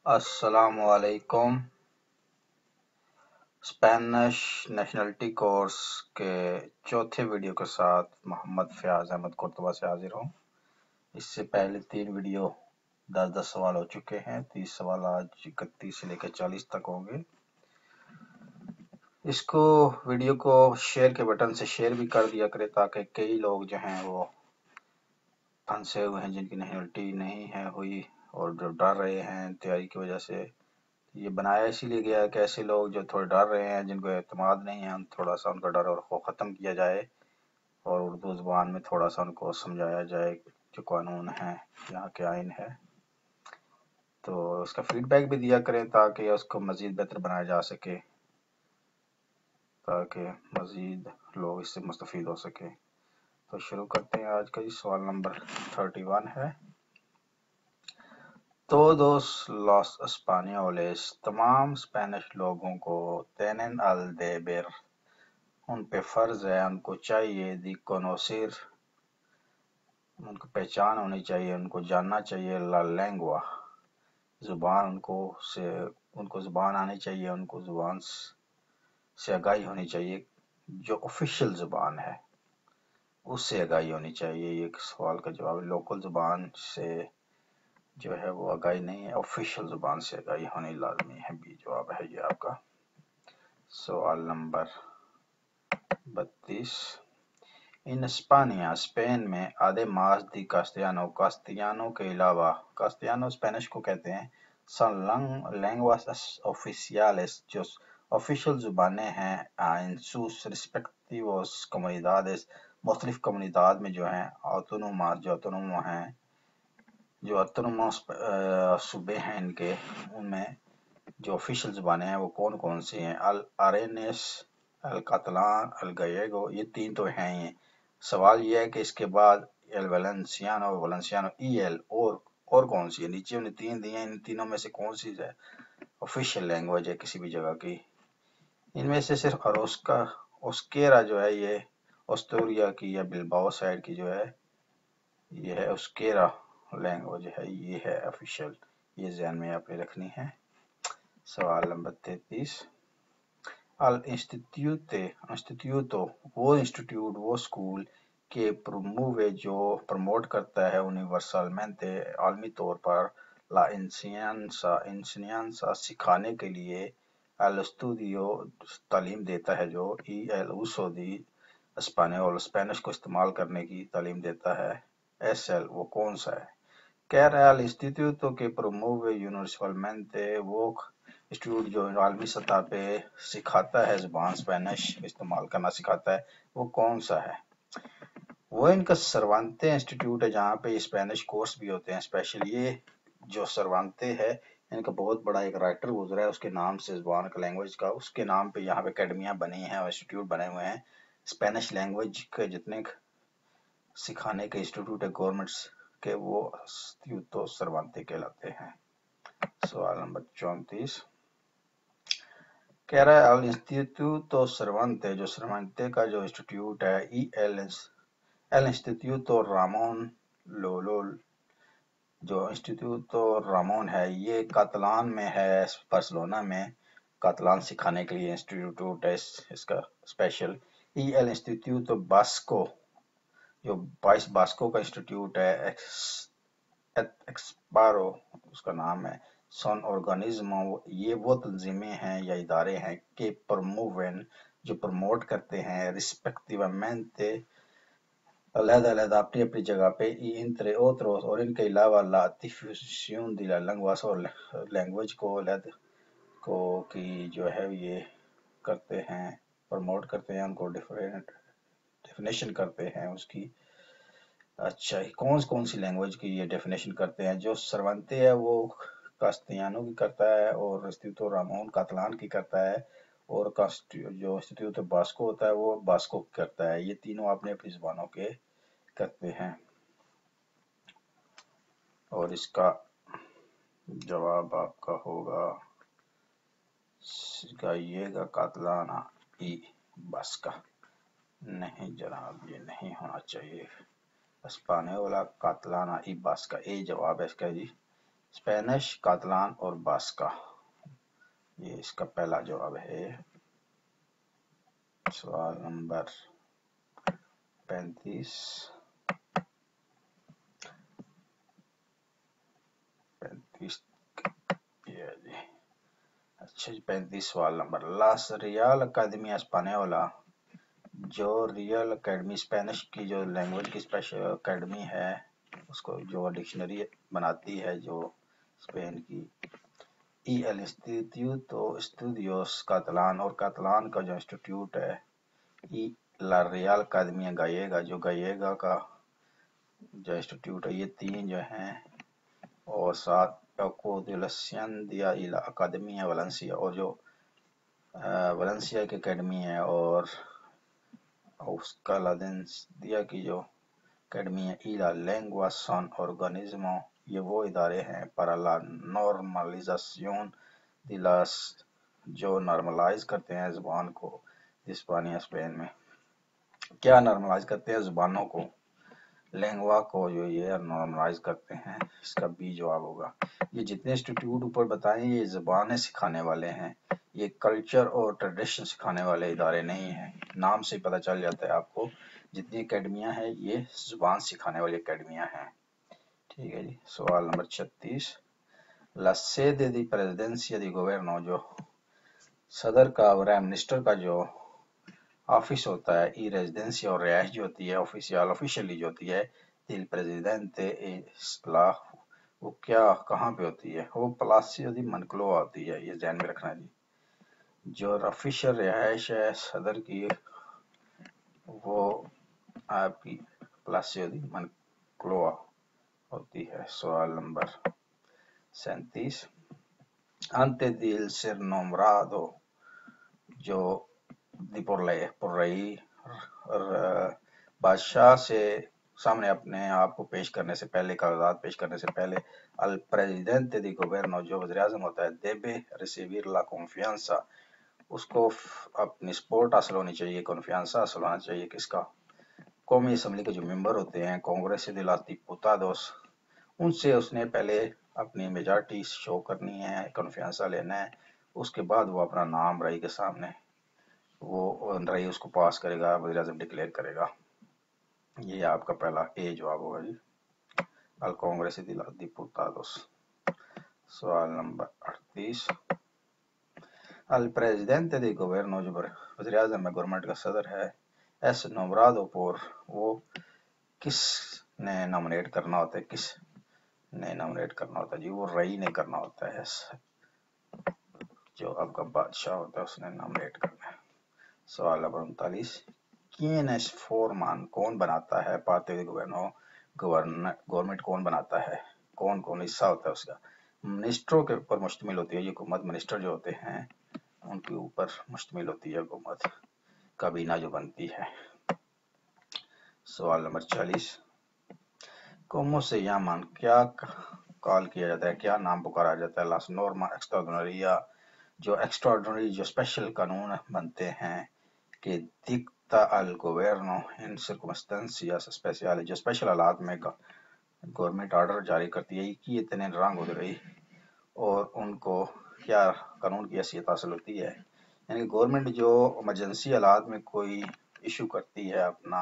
السلام علیکم۔ Spanish nationality course کے چوتھے ویڈیو کے ساتھ محمد فیاض احمد قرطبہ سے حاضر ہوں۔ اس سے پہلے 3 ویڈیو 10 سوال ہو چکے ہیں، 30 سوال آج 31 سے لے کے 40 تک ہوں گے۔ اس کو ویڈیو کو شیئر کے بٹن سے شیئر بھی کر دیا کرے تاکہ کئی لوگ جو ہیں وہ پھنسے ہوئے ہیں، جن کی نیشنلٹی نہیں ہے ہوئی اور جو ڈر رہے ہیں تیاری کی وجہ سے۔ یہ بنایا اسی لیے گیا ہے کہ ایسے لوگ جو تھوڑے ڈر رہے ہیں، جن کو اعتماد نہیں ہے، تھوڑا سا ان کا ڈر اور خوف ختم کیا جائے اور اردو زبان میں تھوڑا سا ان کو سمجھایا جائے جو قانون ہے، یہاں کے آئین ہے۔ تو اس کا فیڈ بیک بھی دیا کریں تاکہ اس کو مزید بہتر بنایا جا سکے، تاکہ مزید لوگ اس سے مستفید ہو سکیں۔ تو شروع کرتے ہیں۔ آج کا سوال نمبر 31 ہے۔ Todos los españoles، تمام اسپینش لوگوں کو tienen el deber، ان پہ فرض ہے، ان کو چاہیے de conocer، ان کو پہچان ہونی چاہیے، ان کو جاننا چاہیے la lengua، زبان، ان کو زبان آنی چاہیے، ان کو زبان سے آگاہی ہونی چاہیے، جو آفیشیل زبان ہے اس سے آگاہی ہونی چاہیے۔ یہ ایک سوال کا جواب ہے۔ لوکل زبان سے جو ہے وہ آگاہی نہیں ہے، آفیشیل زبان سے آگاہی ہونی لازمی ہے۔ بھی جواب ہے یہ آپ کا۔ سوال نمبر 32۔ ان اسپانیا، اسپین میں además de castellano، کاستیانو کے علاوہ، کاستیانو اسپینش کو کہتے ہیں، son lenguas oficiales، جو آفیشیل زبانیں ہیں، en sus respectivos comunidades، مختلف کمیونٹیز میں جو ہیں، autónomas، جو autónomo ہیں، جو autónomos صوبے ہیں ان کے، ان میں جو آفیشیل زبانیں ہیں وہ کون کون سی ہیں؟ الارینس، الکاتلان، الگیگو، یہ 3 تو ہیں ہی۔ سوال یہ ہے کہ اس کے بعد الوالنسیانو، والنسیانو، ای ایل اور کون سی ہے؟ نیچے انہیں 3 دیے ہیں، ان تینوں میں سے کون سی ہے آفیشیل لینگویج ہے کسی بھی جگہ کی؟ ان میں سے صرف اوسکیرا جو ہے یہ استوریا کی یا بلباؤ سائڈ کی جو ہے، یہ ہے اوسکیرا لینگویج ہے، یہ ہے آفیشیل، یہ ذہن میں آپ نے رکھنی ہے۔ سوال نمبر 33۔ انسٹیٹیوٹو، وہ انسٹیٹیوٹ، وہ اسکول کہ پرومووے، جو پروموٹ کرتا ہے یونیورسلمنتے، عالمی طور پر، لا انسینانسا، سکھانے کے لیے، الاستودیو، تعلیم دیتا ہے جو، ای ایل اوسو دی اسپانیول، اسپینش کو استعمال کرنے کی تعلیم دیتا ہے، ایس ایل، وہ کون سا ہے؟ کہہ رہا ہے الانستیتیوٹو کہ پرومووے یونیورسلمنتے، وہ انسٹیٹیوٹ جو عالمی سطح پہ سکھاتا ہے زبان اسپینش استعمال کرنا سکھاتا ہے، وہ کون سا ہے؟ وہ ان کا سروانتے انسٹیٹیوٹ ہے، جہاں پہ اسپینش کورس بھی ہوتے ہیں اسپیشل۔ یہ جو سروانتے ہے، ان کا بہت بڑا ایک رائٹر گزرا ہے، اس کے نام سے زبان کا، لینگویج کا، اس کے نام پہ یہاں پہ اکیڈمیاں بنی ہیں اور انسٹیٹیوٹ بنے ہوئے ہیں۔ اسپینش لینگویج کے جتنے سکھانے کے انسٹیٹیوٹ ہے گورنمنٹس کے، وہ انسٹیٹیوٹو سروانتے کہلاتے ہیں۔ سوال نمبر 34۔ کہہ رہا ہے الانستیتیوٹو سروانتے، جو سروانتے کا جو انسٹیٹیوٹ ہے، ای ایل انسٹیتیوٹو رامون لولول، جو انسٹیٹیوٹو رامون ہے، یہ کاتالان میں ہے، بارسلونا میں، کاتالان سکھانے کے لیے انسٹیٹیوٹ ہے اس کا اسپیشل۔ ای ایل انسٹیتیوٹو باسکو، جو پائس باسکو کا انسٹیٹیوٹ ہے، ایکسپارو اس کا نام ہے، سون آرگانیزمو، یہ وہ تنظیمیں ہیں یا ادارے ہیں کہ پروموون، جو پروموٹ کرتے ہیں، ریسپیکٹیوامنتے، علیحدہ علیحدہ اپنی اپنی جگہ پہ، انترے اوتروس، اور ان کے علاوہ، لا دیفیوزیون دی لا لینگواس، اور لینگویج کو علیحدہ کو کی جو ہے یہ کرتے ہیں، پروموٹ کرتے ہیں، ان کو ڈیفینیشن کرتے ہیں اس کی۔ اچھا، کون سی لینگویج کی یہ ڈیفینیشن کرتے ہیں؟ جو سروانتے ہے وہ کاستیانو کی کرتا ہے، اور انسٹیٹیوٹو رامون کاتالان کی کرتا ہے، اور جو انسٹیٹیوٹو باسکو ہوتا ہے وہ باسکو کی کرتا ہے۔ یہ تینوں اپنے اپنی زبانوں کے کرتے ہیں۔ اور اس کا جواب آپ کا ہوگا یہ گا کاتلانا ای باسکا۔ نہیں جناب، یہ نہیں ہونا چاہیے، اسپانیولا کاتلانا ای باسکا، اے جواب ہے اس کا جی۔ اسپینش، کاتلان اور باسکا۔ یہ اس کا پہلا جواب ہے۔ سوال نمبر 35 یہ جی۔ اچھا جی، 35 سوال نمبر لاس ریال اکیڈمیا اسپانیولا، جو ریئل اکیڈمی اسپینش کی جو لینگویج کی اسپیشل اکیڈمی ہے، اس کو جو ڈکشنری بناتی ہے جو اسپین کی، ای ایل انسٹیٹیوٹو اسٹوڈیوس کاتلان، اور کاتلان کا جو انسٹیٹیوٹ ہے ای لا ریال اکیڈمیا گایگا، جو گایگا کا جو انسٹیٹیوٹ ہے، یہ تین جو ہیں، اور ساتھ کوڈیلسین دیا ایلا اکیڈمیا ویلنسیا، اور جو ویلنسیا کی اکیڈمی ہے، اور اس کا دیا کی جو اکیڈمی ہے ایلا لینگوا سان اورگانیزمو، یہ وہ ادارے ہیں para la normalización de las، جو نارملائز کرتے ہیں زبان کو، اسپانیہ اسپین میں کیا نارملائز کرتے ہیں زبانوں کو، لینگوا کو جو یہ نارملائز کرتے ہیں، اس کا بی جواب ہوگا۔ یہ جتنے انسٹیٹیوٹ اوپر بتائیں یہ زبانیں سکھانے والے ہیں، یہ کلچر اور ٹریڈیشن سکھانے والے ادارے نہیں ہیں۔ نام سے پتہ چل جاتا ہے آپ کو، جتنی اکیڈمیاں ہیں یہ زبان سکھانے والی اکیڈمیاں ہیں۔ ٹھیک ہے جی، سوال نمبر 36 لا sede di presidencia di gobierno، جو صدر کا اور منسٹر کا جو آفس ہوتا ہے، ای ریزیڈنسی اور رہائش جو ہوتی ہے آفیشیلی جو ہوتی ہے del presidente وہ کیا کہاں پہ ہوتی ہے؟ وہ پلاسیو دی منکلوا ہوتی ہے، یہ ذہن میں رکھنا جی۔ جو آفیشیل رہائش ہے صدر کی وہ آپ کی پلاسیو دی منکلوا ہوتی ہے۔ سوال number 37 antes de ser nombrado، جو پر رئی بادشاہ سے سامنے اپنے آپ کو پیش کرنے سے پہلے، کاغذات پیش کرنے سے پہلے، الپریزیڈنٹ دی گوبرنو، جو وزیر اعظم ہوتا ہے، debe recibir la confianza، اس کو اپنی سپورٹ حاصل ہونی چاہیے، کنفیانسا حاصل ہونا چاہیے کس کا؟ قومی اسمبلی کے جو ممبر ہوتے ہیں، کانگریس de los diputados، ان سے اس نے پہلے اپنی میجارٹی شو کرنی ہے، کنفیانسا لینا ہے، اس کے بعد وہ اپنا نام رئی کے سامنے وہ رئی اس کو پاس کرے گا، وزیر اعظم ڈکلیئر کرے گا۔ یہ آپ کا پہلا اے جواب ہوگا جی، الکانگریس de los diputados۔ سوال نمبر 38 الپریزیڈنٹ دی گوبرنو، جو وزیر اعظم ہے، گورنمنٹ کا صدر ہے، ایس نومرادو پور، وہ کس نے نامنیٹ کرنا ہوتا ہے، کس نے نامنیٹ کرنا ہوتا ہے جی؟ وہ رئی نے کرنا ہوتا ہے، جو آپ کا بادشاہ ہوتا ہے اس نے نامنیٹ کرنا ہے۔ سوال نمبر 39 کین ایس فورمان، کون بناتا ہے پارٹی دی گوبرنو، گورنمنٹ کون بناتا ہے، کون کون حصہ ہوتا ہے اس کا؟ منسٹروں کے اوپر مشتمل ہوتی ہے یہ حکومت، منسٹر جو ہوتے ہیں ان کے اوپر مشتمل ہوتی ہے حکومت، کابینہ جو بنتی ہے۔ سوال نمبر 40 کومو سے یامن، کیا کال کیا جاتا ہے، کیا نام پکارا جاتا ہے، لاس نورما ایکسٹراڈنریا، جو ایکسٹراڈنری جو اسپیشل قانون بنتے ہیں، کہ دیکتا الگوبرنو ان سرکمسٹنسیاس اسپیشل، جو اسپیشل حالات میں گورنمنٹ آرڈر جاری کرتی ہے، کی اتنے رنگ ہو گئی اور ان کو کیا قانون کی حیثیت حاصل ہوتی ہے؟ یعنی گورنمنٹ جو ایمرجنسی حالات میں کوئی ایشو کرتی ہے، اپنا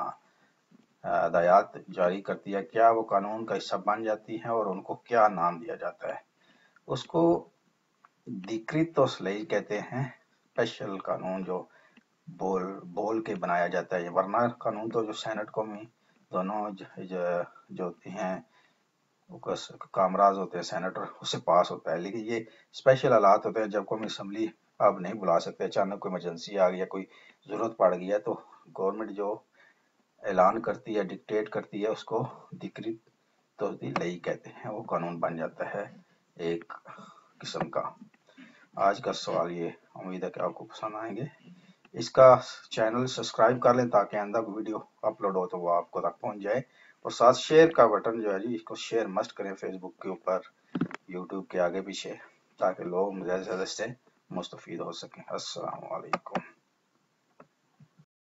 ہدایات جاری کرتی ہے، کیا وہ قانون کا حصہ بن جاتی ہیں اور ان کو کیا نام دیا جاتا ہے؟ اس کو ڈیکریتوس لیج کہتے ہیں، اسپیشل قانون جو بول کے بنایا جاتا ہے، ورنہ قانون تو جو سینٹ قومی دونوں جو ہوتی ہیں کامراز ہوتے ہیں، سینیٹر، اس سے پاس ہوتا ہے، لیکن یہ اسپیشل حالات ہوتے ہیں جب قومی اسمبلی آپ نہیں بلا سکتے، اچانک کوئی ایمرجنسی آ گئی ہے، کوئی ضرورت پڑ گئی ہے، تو گورنمنٹ جو اعلان کرتی ہے، ڈکٹیٹ کرتی ہے، اس کو ڈیکریتوس دی لیج کہتے ہیں، وہ قانون بن جاتا ہے ایک قسم کا۔ آج کا سوال یہ، امید ہے کہ آپ کو پسند آئیں گے۔ اس کا چینل سبسکرائب کر لیں تاکہ آئندہ ویڈیو اپلوڈ ہو تو وہ آپ کو تک پہنچ جائے، اور ساتھ شیئر کا بٹن جو ہے جی، اس کو شیئر مسٹ کریں فیس بک کے اوپر، یوٹیوب کے آگے پیچھے، تاکہ لوگ زیادہ سے زیادہ سے مستفید ہو سکیں۔ السلام علیکم۔